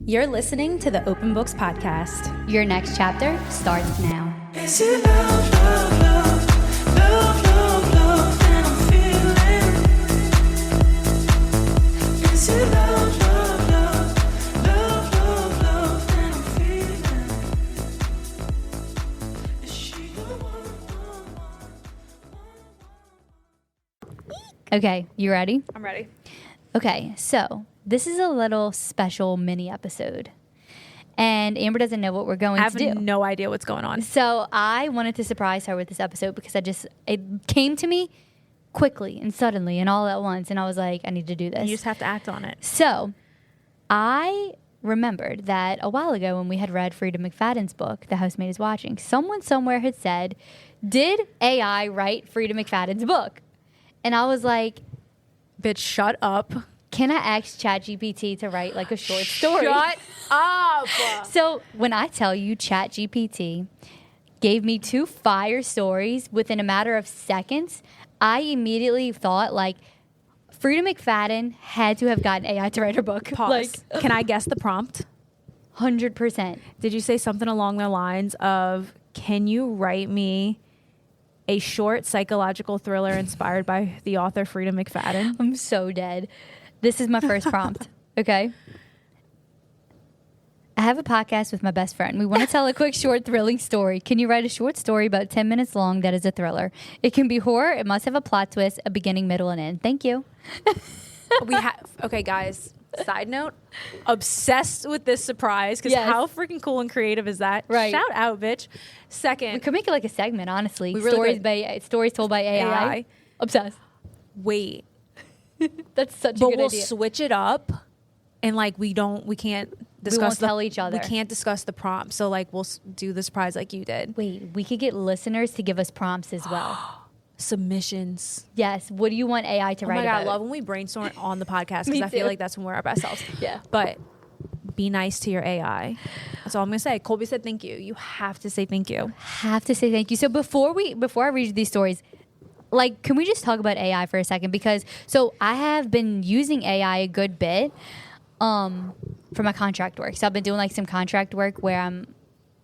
You're listening to the Open Books Podcast. Your next chapter starts now. Is it love, love, love, love, love, love that I'm feeling? Is it love, love, love, love, love, love that I'm feeling? Is she the one? Okay, you ready? I'm ready. Okay, so this is a little special mini episode. And Amber doesn't know what we're going to do. I have no idea what's going on. So I wanted to surprise her with this episode because it came to me quickly and suddenly and all at once. And I was like, I need to do this. You just have to act on it. So I remembered that a while ago when we had read Freida McFadden's book, The Housemaid is Watching, someone somewhere had said, did AI write Freida McFadden's book? And I was like, Bitch, shut up. can I ask ChatGPT to write like a short story? Shut up. So when I tell you ChatGPT gave me 2 fire stories within a matter of seconds, I immediately thought like Freida McFadden had to have gotten AI to write her book. Pause. Like Can I guess the prompt? 100%. Did you say something along the lines of, can you write me a short psychological thriller inspired by the author Freida McFadden? I'm so dead. This is my first prompt. Okay. I have a podcast with my best friend. We want to tell a quick, short, thrilling story. Can you write a short story about 10 minutes long that is a thriller? It can be horror. It must have a plot twist, a beginning, middle, and end. Thank you. Okay, guys. Side note, obsessed with this surprise because Yes. how freaking cool and creative is that? Right. Shout out, bitch. We Second, could make it like a segment, honestly. We really Stories told by AI. AI. Obsessed. wait, That's such a but good we'll idea. switch it up, and like we can't discuss. won't tell each other. We can't discuss the prompt. So like we'll do the surprise like you did. Wait, we could get listeners to give us prompts as well. Submissions. Yes. What do you want AI to Oh write my god, about? I love when we brainstorm on the podcast Me because I feel too. like that's when we're our best selves. Yeah. But be nice to your AI. That's all I'm gonna say. Colby said thank you. You have to say thank you. Have to say thank you. So before I read these stories, like, can we just talk about AI for a second? Because so I have been using AI a good bit for my contract work. So I've been doing like some contract work where I'm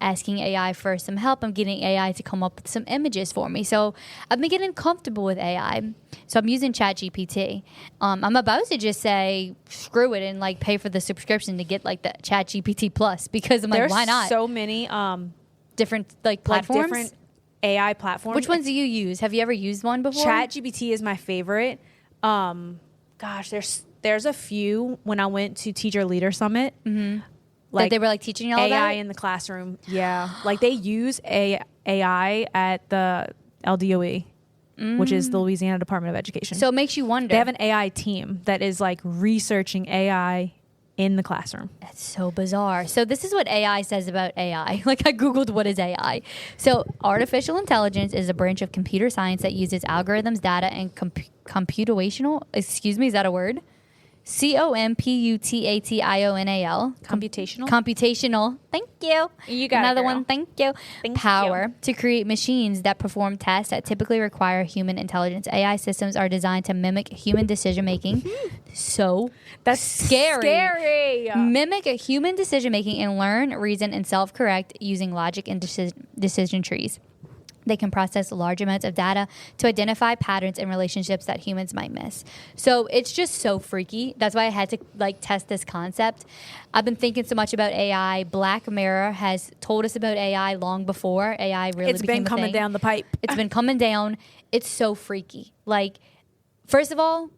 asking AI for some help. I'm getting AI to come up with some images for me. So I've been getting comfortable with AI. So I'm using ChatGPT. I'm about to just say screw it and like pay for the subscription to get like the ChatGPT Plus because I'm like, There's why not? so many Different like like platforms. different AI platforms. Which ones do you use? Have you ever used one before? ChatGPT is my favorite. Gosh, there's a few when I went to Teacher Leader Summit. Mm-hmm. Like that they were like teaching you all about AI it? in the classroom. Yeah, like they use AI at the LDOE, which is the Louisiana Department of Education. So it makes you wonder. they have an AI team that is like researching AI in the classroom. That's so bizarre. So this is what AI says about AI. Like I Googled what is AI. So artificial intelligence is a branch of computer science that uses algorithms, data, and computational, is that a word? Computational. Computational? Computational. Thank you. You got it, Another girl. one. Thank you. Thank Power to create machines that perform tasks that typically require human intelligence. AI systems are designed to mimic human decision making. So That's scary. Mimic a human decision making and learn, reason, and self correct using logic and decision trees. They can process large amounts of data to identify patterns and relationships that humans might miss. So it's just so freaky. That's why I had to like test this concept. I've been thinking so much about AI. Black Mirror has told us about AI long before AI really It's became been a coming thing. down the pipe. It's been coming down. It's so freaky. Like, first of all,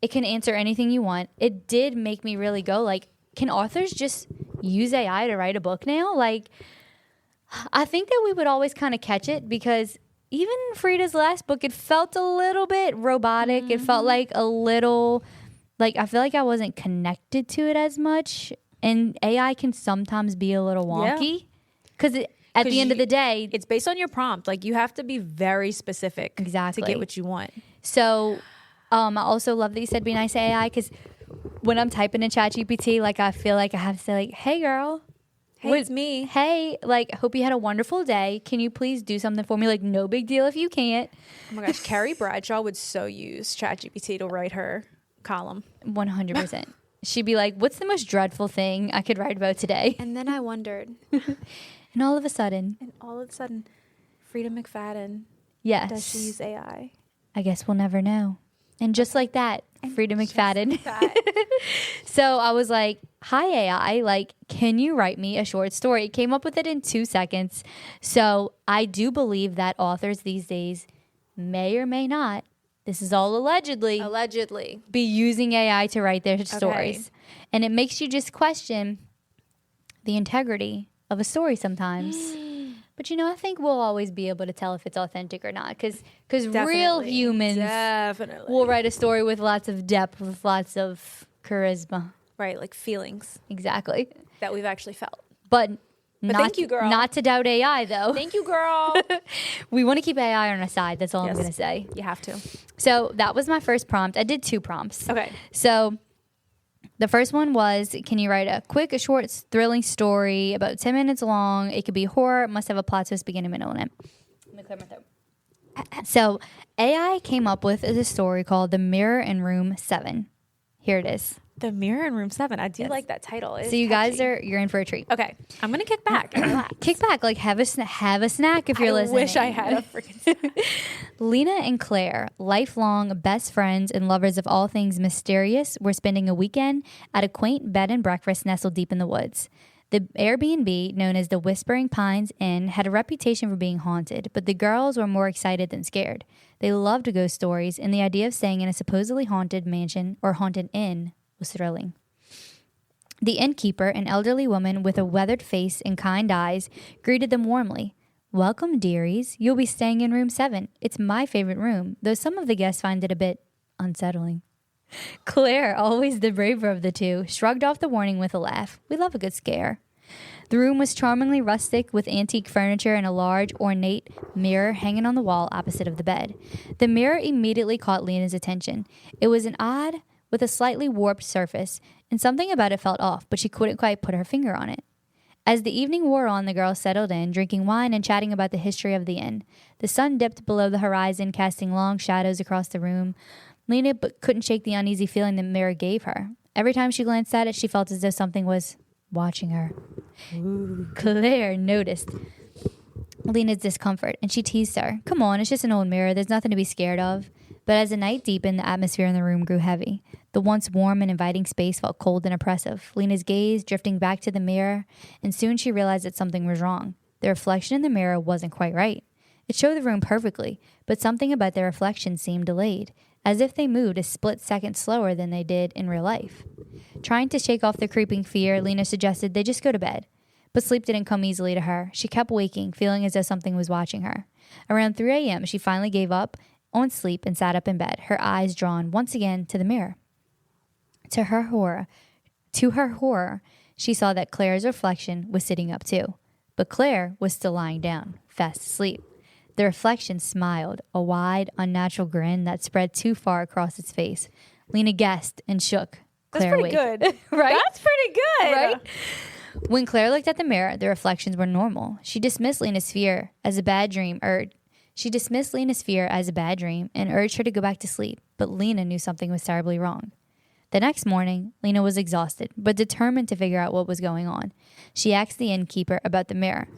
it can answer anything you want. It did make me really go like, can authors just use AI to write a book now? Like, I think that we would always kind of catch it because even Freida's last book, it felt a little bit robotic. Mm-hmm. It felt like a little, like I feel like I wasn't connected to it as much. And AI can sometimes be a little wonky because at the end of the day, it's based on your prompt. Like you have to be very specific Exactly. to get what you want. So I also love that you said be nice to AI because when I'm typing in ChatGPT, like I feel like I have to say like, hey girl. Hey, it's me. Hey, like, hope you had a wonderful day. Can you please do something for me? Like, no big deal if you can't. Oh my gosh, Carrie Bradshaw would so use ChatGPT to write her column. 100%. she'd be like, what's the most dreadful thing I could write about today? And then I wondered, And all of a sudden, Freida McFadden, yes. does she use AI? I guess we'll never know. And just like that, Freida McFadden. That. So I was like, hi, AI, like, can you write me a short story? It came up with it in 2 seconds. So I do believe that authors these days may or may not, this is all allegedly, be using AI to write their stories. And it makes you just question the integrity of a story sometimes. But, I think we'll always be able to tell if it's authentic or not. Because real humans will write a story with lots of depth, with lots of charisma. Right, like feelings Exactly. that we've actually felt. But thank you, girl. Not to doubt AI, though. Thank you, girl. We want to keep AI on our side. That's all I'm Yes. going to say. You have to. So that was my first prompt. I did 2 prompts. Okay. So the first one was, can you write a short, thrilling story about 10 minutes long? It could be horror. It must have a plot twist, beginning, middle, and end. Let me clear my throat. So AI came up with a story called The Mirror in Room 7. Here it is. The Mirror in Room 7. I do Yes. like that title. It's So you guys catchy. you're in for a treat. Okay. I'm going to kick back and relax. Kick back, like have a snack if you're listening. I wish I had a freaking snack. Lena and Claire, lifelong best friends and lovers of all things mysterious, were spending a weekend at a quaint bed and breakfast nestled deep in the woods. The Airbnb, known as the Whispering Pines Inn, had a reputation for being haunted, but the girls were more excited than scared. They loved ghost stories, and the idea of staying in a supposedly haunted mansion or haunted inn was thrilling. The innkeeper, an elderly woman with a weathered face and kind eyes, greeted them warmly. Welcome, dearies. You'll be staying in room 7. It's my favorite room, though some of the guests find it a bit unsettling. Claire, always the braver of the two, shrugged off the warning with a laugh. We love a good scare. The room was charmingly rustic with antique furniture and a large, ornate mirror hanging on the wall opposite of the bed. The mirror immediately caught Lena's attention. It was an odd, with a slightly warped surface, and something about it felt off, but she couldn't quite put her finger on it. As the evening wore on, the girls settled in, drinking wine and chatting about the history of the inn. The sun dipped below the horizon, casting long shadows across the room. Lena couldn't shake the uneasy feeling the mirror gave her. Every time she glanced at it, she felt as though something was watching her. Ooh. Claire noticed Lena's discomfort, and she teased her. Come on, it's just an old mirror. There's nothing to be scared of. But as the night deepened, the atmosphere in the room grew heavy. The once warm and inviting space felt cold and oppressive. Lena's gaze drifting back to the mirror, and soon she realized that something was wrong. The reflection in the mirror wasn't quite right. It showed the room perfectly, but something about their reflection seemed delayed, as if they moved a split second slower than they did in real life. Trying to shake off the creeping fear, Lena suggested they just go to bed. But sleep didn't come easily to her. She kept waking, feeling as though something was watching her. Around 3 a.m., she finally gave up on sleep and sat up in bed, her eyes drawn once again to the mirror. To her horror, she saw that Claire's reflection was sitting up too. But Claire was still lying down, fast asleep. The reflection smiled, a wide, unnatural grin that spread too far across its face. Lena guessed and shook. Claire That's pretty good. Right? That's pretty good. Right? When Claire looked at the mirror, the reflections were normal. She dismissed Lena's fear as a bad dream, and urged her to go back to sleep. But Lena knew something was terribly wrong. The next morning, Lena was exhausted, but determined to figure out what was going on. She asked the innkeeper about the mirror.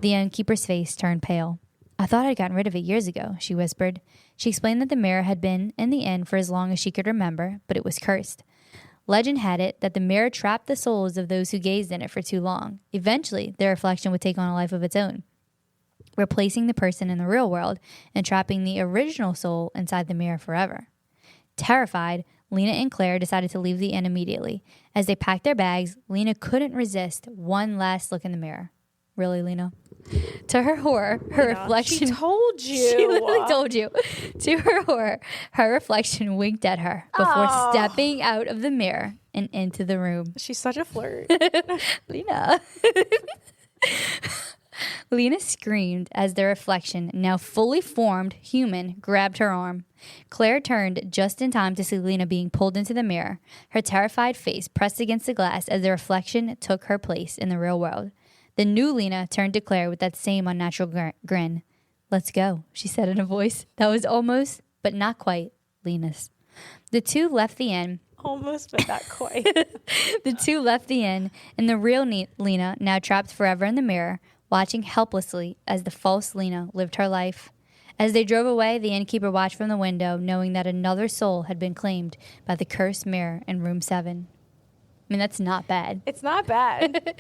The innkeeper's face turned pale. I thought I'd gotten rid of it years ago, she whispered. She explained that the mirror had been in the inn for as long as she could remember, but it was cursed. Legend had it that the mirror trapped the souls of those who gazed in it for too long. Eventually, their reflection would take on a life of its own, replacing the person in the real world and trapping the original soul inside the mirror forever. Terrified, Lena and Claire decided to leave the inn immediately. As they packed their bags, Lena couldn't resist one last look in the mirror. Really, Lena? To her horror, her reflection... She told you. She literally told you. To her horror, her reflection winked at her before stepping out of the mirror and into the room. She's such a flirt. Lena. Lena screamed as the reflection, now fully formed human, grabbed her arm. Claire turned just in time to see Lena being pulled into the mirror, her terrified face pressed against the glass as the reflection took her place in the real world. The new Lena turned to Claire with that same unnatural grin. Let's go, she said in a voice that was almost, but not quite, Lena's. The two left the inn. Oh Almost, but not quite. The two left the inn, and the real Lena, now trapped forever in the mirror, watching helplessly as the false Lena lived her life. As they drove away, the innkeeper watched from the window, knowing that another soul had been claimed by the cursed mirror in room 7. I mean, that's not bad. It's not bad.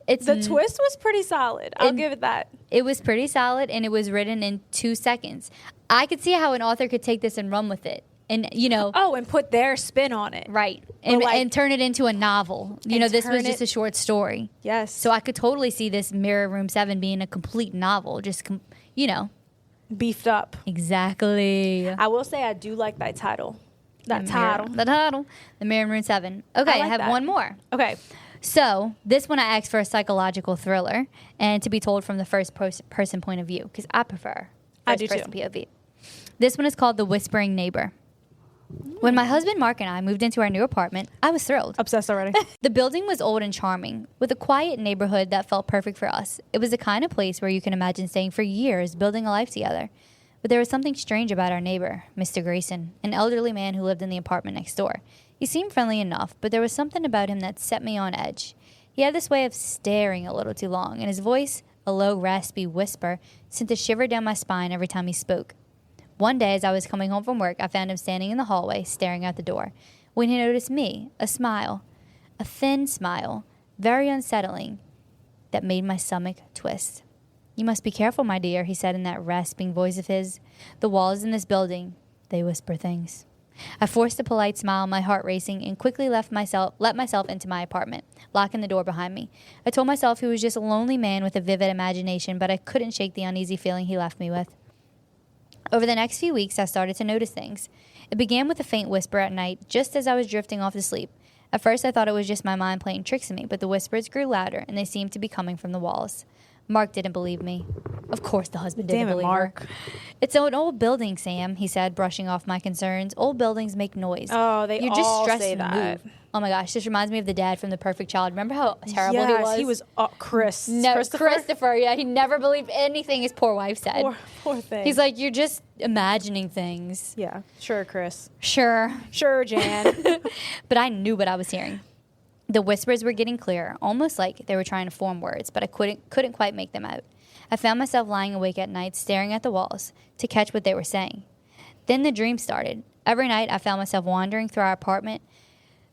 The The twist was pretty solid. I'll give it that. It was pretty solid, and it was written in 2 seconds. I could see how an author could take this and run with it. And, Oh, and put their spin on it. right. Or And turn it into a novel. And This was turn just it- a short story. Yes. So I could totally see this Mirror Room 7 being a complete novel. Beefed up. Exactly. I will say I do like that title. That title. The title. The Mirror Room 7. Okay, I like have that. one more. Okay. So this one I asked for a psychological thriller and to be told from the first person point of view because I prefer I do first-person too. POV. This one is called The Whispering Neighbor. When my husband Mark and I moved into our new apartment, I was thrilled. Obsessed already. The building was old and charming, with a quiet neighborhood that felt perfect for us. It was the kind of place where you can imagine staying for years, building a life together. But there was something strange about our neighbor, Mr. Grayson, an elderly man who lived in the apartment next door. He seemed friendly enough, but there was something about him that set me on edge. He had this way of staring a little too long, and his voice, a low, raspy whisper, sent a shiver down my spine every time he spoke. One day, as I was coming home from work, I found him standing in the hallway, staring out the door. When he noticed me, a smile, a thin smile, very unsettling, that made my stomach twist. "You must be careful, my dear," he said in that rasping voice of his. "The walls in this building, they whisper things." I forced a polite smile, my heart racing, and quickly let myself into my apartment, locking the door behind me. I told myself he was just a lonely man with a vivid imagination, but I couldn't shake the uneasy feeling he left me with. Over the next few weeks, I started to notice things. It began with a faint whisper at night, just as I was drifting off to sleep. At first, I thought it was just my mind playing tricks on me, but the whispers grew louder, and they seemed to be coming from the walls. Mark didn't believe me. Of course the husband didn't Damn it, believe Mark. her. "It's an old building, Sam," he said, brushing off my concerns. "Old buildings make noise. Oh, they You're just all stressed say to that. move." Oh my gosh, this reminds me of the dad from The Perfect Child. Remember how terrible Yes, he was? Chris. No, Christopher. Christopher, yeah, he never believed anything his poor wife said. Poor thing. He's like, "You're just imagining things." yeah, sure, Chris. Sure. Sure, Jan. But I knew what I was hearing. The whispers were getting clearer, almost like they were trying to form words, but I couldn't quite make them out. I found myself lying awake at night, staring at the walls to catch what they were saying. Then the dream started. Every night, I found myself wandering through our apartment.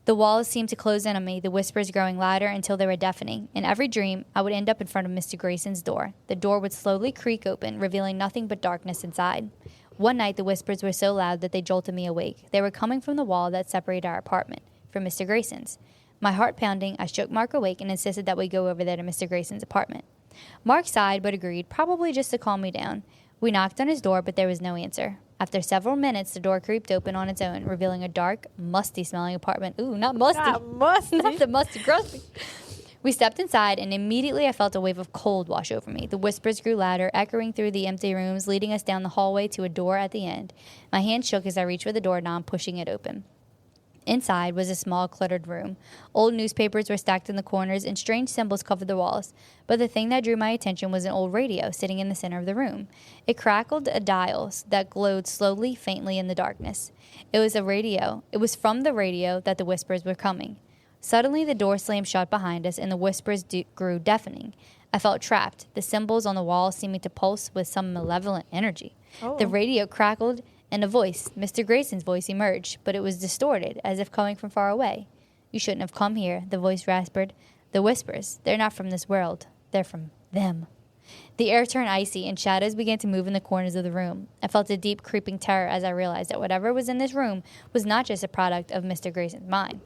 The walls seemed to close in on me, the whispers growing louder until they were deafening. In every dream, I would end up in front of Mr. Grayson's door. The door would slowly creak open, revealing nothing but darkness inside. One night, the whispers were so loud that they jolted me awake. They were coming from the wall that separated our apartment from Mr. Grayson's. My heart pounding, I shook Mark awake and insisted that we go over there to Mr. Grayson's apartment. Mark sighed but agreed, probably just to calm me down. We knocked on his door, but there was no answer. After several minutes, the door creaked open on its own, revealing a dark, musty-smelling apartment. Ooh, not musty. Not the musty, crusty. We stepped inside, and immediately I felt a wave of cold wash over me. The whispers grew louder, echoing through the empty rooms, leading us down the hallway to a door at the end. My hand shook as I reached for the doorknob, pushing it open. Inside was a small, cluttered room. Old newspapers were stacked in the corners, and strange symbols covered the walls. But the thing that drew my attention was an old radio sitting in the center of the room. It crackled at dials that glowed slowly, faintly in the darkness. It was a radio. It was from the radio that the whispers were coming. Suddenly, the door slammed shut behind us, and the whispers grew deafening. I felt trapped, the symbols on the wall seeming to pulse with some malevolent energy. Oh. The radio crackled, and a voice, Mr. Grayson's voice, emerged, but it was distorted, as if coming from far away. "You shouldn't have come here," the voice rasped. "The whispers, they're not from this world. They're from them." The air turned icy, and shadows began to move in the corners of the room. I felt a deep, creeping terror as I realized that whatever was in this room was not just a product of Mr. Grayson's mind.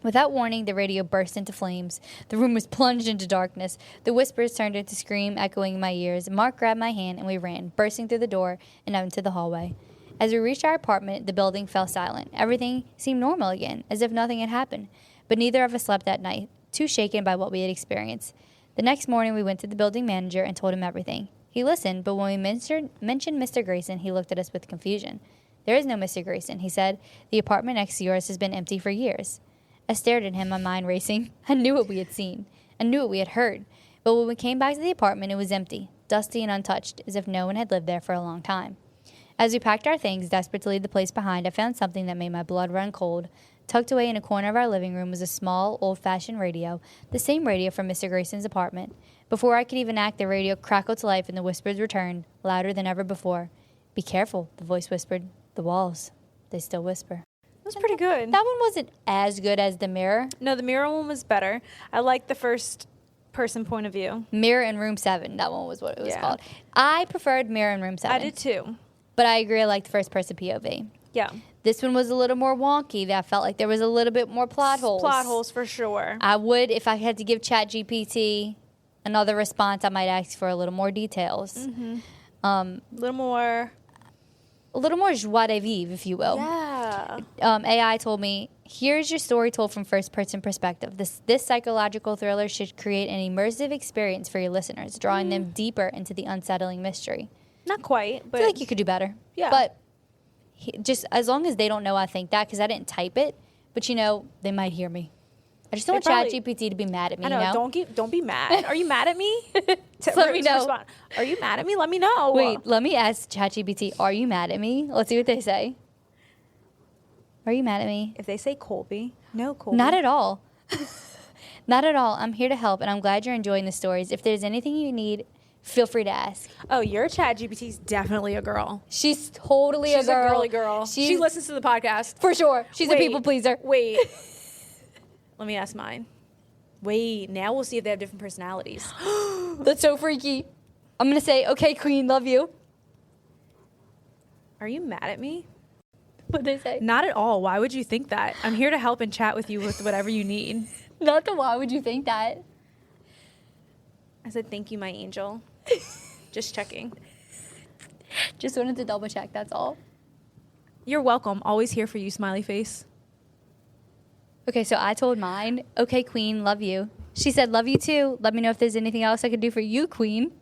Without warning, the radio burst into flames. The room was plunged into darkness. The whispers turned into scream, echoing in my ears. Mark grabbed my hand, and we ran, bursting through the door and out into the hallway. As we reached our apartment, the building fell silent. Everything seemed normal again, as if nothing had happened. But neither of us slept that night, too shaken by what we had experienced. The next morning, we went to the building manager and told him everything. He listened, but when we mentioned Mr. Grayson, he looked at us with confusion. "There is no Mr. Grayson," he said. "The apartment next to yours has been empty for years." I stared at him, my mind racing. I knew what we had seen. I knew what we had heard. But when we came back to the apartment, it was empty, dusty and untouched, as if no one had lived there for a long time. As we packed our things, desperate to leave the place behind, I found something that made my blood run cold. Tucked away in a corner of our living room was a small, old-fashioned radio, the same radio from Mr. Grayson's apartment. Before I could even act, the radio crackled to life and the whispers returned, louder than ever before. Be careful, the voice whispered. The walls, they still whisper. That's pretty good. That one wasn't as good as the mirror. No, the mirror one was better. I like the first person point of view. Mirror in Room 7, that one was what it was Yeah. called. I preferred Mirror in Room 7. I did too. But I agree, I liked the first person POV. Yeah. This one was a little more wonky. That felt like there was a little bit more plot holes. Plot holes for sure. I would, if I had to give ChatGPT another response, I might ask for a little more details. Mm-hmm. A little more. joie de vivre, if you will. Yeah. AI told me, here's your story told from first-person perspective. This psychological thriller should create an immersive experience for your listeners, drawing them deeper into the unsettling mystery. Not quite, I but feel like you could do better. Yeah. But just as long as they don't know I think that, because I didn't type it, but they might hear me. I just don't want They probably- ChatGPT to be mad at me, I know. you know? Don't be mad. Are you mad at me? Let me know. Respond. Are you mad at me? Let me know. Wait, let me ask ChatGPT, are you mad at me? Let's see what they say. Are you mad at me? If they say Colby, no Colby. Not at all. Not at all. I'm here to help, and I'm glad you're enjoying the stories. If there's anything you need, feel free to ask. Oh, your ChatGPT's definitely a girl. She's totally She's a girl. a girly girl. She She listens to the podcast. For sure. She's a Wait, people pleaser. Wait. Let me ask mine. Wait, now we'll see if they have different personalities. That's so freaky. I'm going to say, okay, queen, love you. Are you mad at me? What'd they say? Not at all. Why would you think that? I'm here to help and chat with you with whatever you need. Not the why would you think that? I said, thank you, my angel. Just checking. Just wanted to double check, that's all. You're welcome. Always here for you, smiley face. Okay, so I told mine, okay, queen, love you. She said, love you too. Let me know if there's anything else I could do for you, queen.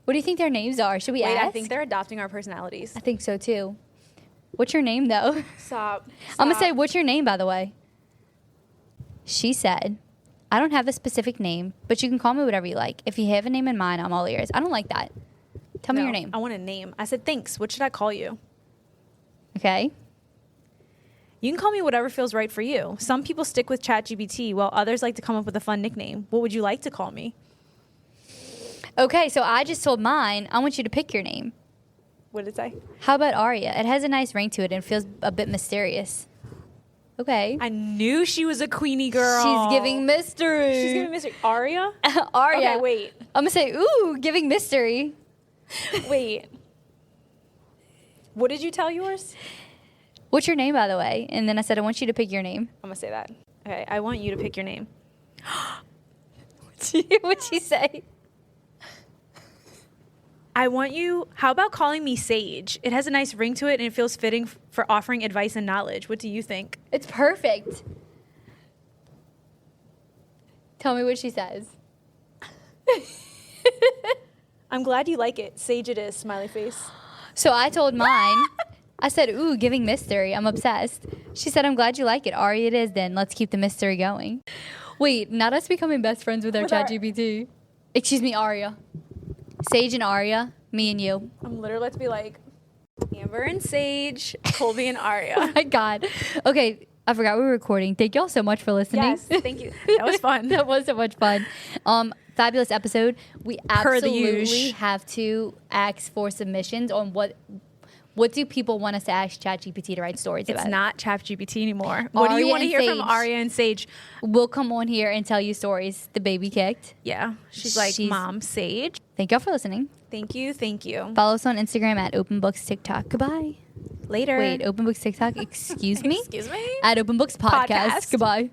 What do you think their names are? Should we Wait, ask? I think they're adopting our personalities. I think so too. What's your name though? Stop. I'm going to say, what's your name, by the way? She said, I don't have a specific name, but you can call me whatever you like. If you have a name in mind, I'm all ears. I don't like that. Tell me your name. I want a name. I said, thanks. What should I call you? Okay. You can call me whatever feels right for you. Some people stick with ChatGPT, while others like to come up with a fun nickname. What would you like to call me? Okay, so I just told mine, I want you to pick your name. What did it say? How about Aria? It has a nice ring to it and feels a bit mysterious. Okay. I knew she was a queenie girl. She's giving mystery. She's giving mystery. Aria? Aria. Okay, wait. I'm going to say, ooh, giving mystery. Wait. What did you tell yours? What's your name, by the way? And then I said, I want you to pick your name. I'm going to say that. Okay, I want you to pick your name. What'd she say? I want you, how about calling me Sage? It has a nice ring to it and it feels fitting for offering advice and knowledge. What do you think? It's perfect. Tell me what she says. I'm glad you like it. Sage it is, smiley face. So I told mine, I said, ooh, giving mystery. I'm obsessed. She said, I'm glad you like it. Aria it is then. Let's keep the mystery going. Wait, not us becoming best friends with our ChatGPT. Excuse me, Aria. Sage and Aria, me and you. I'm literally about to be like, Amber and Sage, Colby and Aria. Oh my God. Okay, I forgot we were recording. Thank y'all so much for listening. Yes, thank you. That was fun. That was so much fun. Fabulous episode. We Per the absolutely usual. have to ask for submissions on what do people want us to ask ChatGPT to write stories It's about. not ChatGPT anymore. What do you Aria want to and hear from Sage. Aria and Sage? We'll come on here and tell you stories. The baby kicked. Yeah, she's like, She's- Mom, Sage. Thank y'all for listening. Thank you, thank you. Follow us on Instagram at Open Books TikTok. Goodbye. Later. Wait, Open Books TikTok. Excuse me. Excuse me? At Open Books Podcast. Podcast. Goodbye.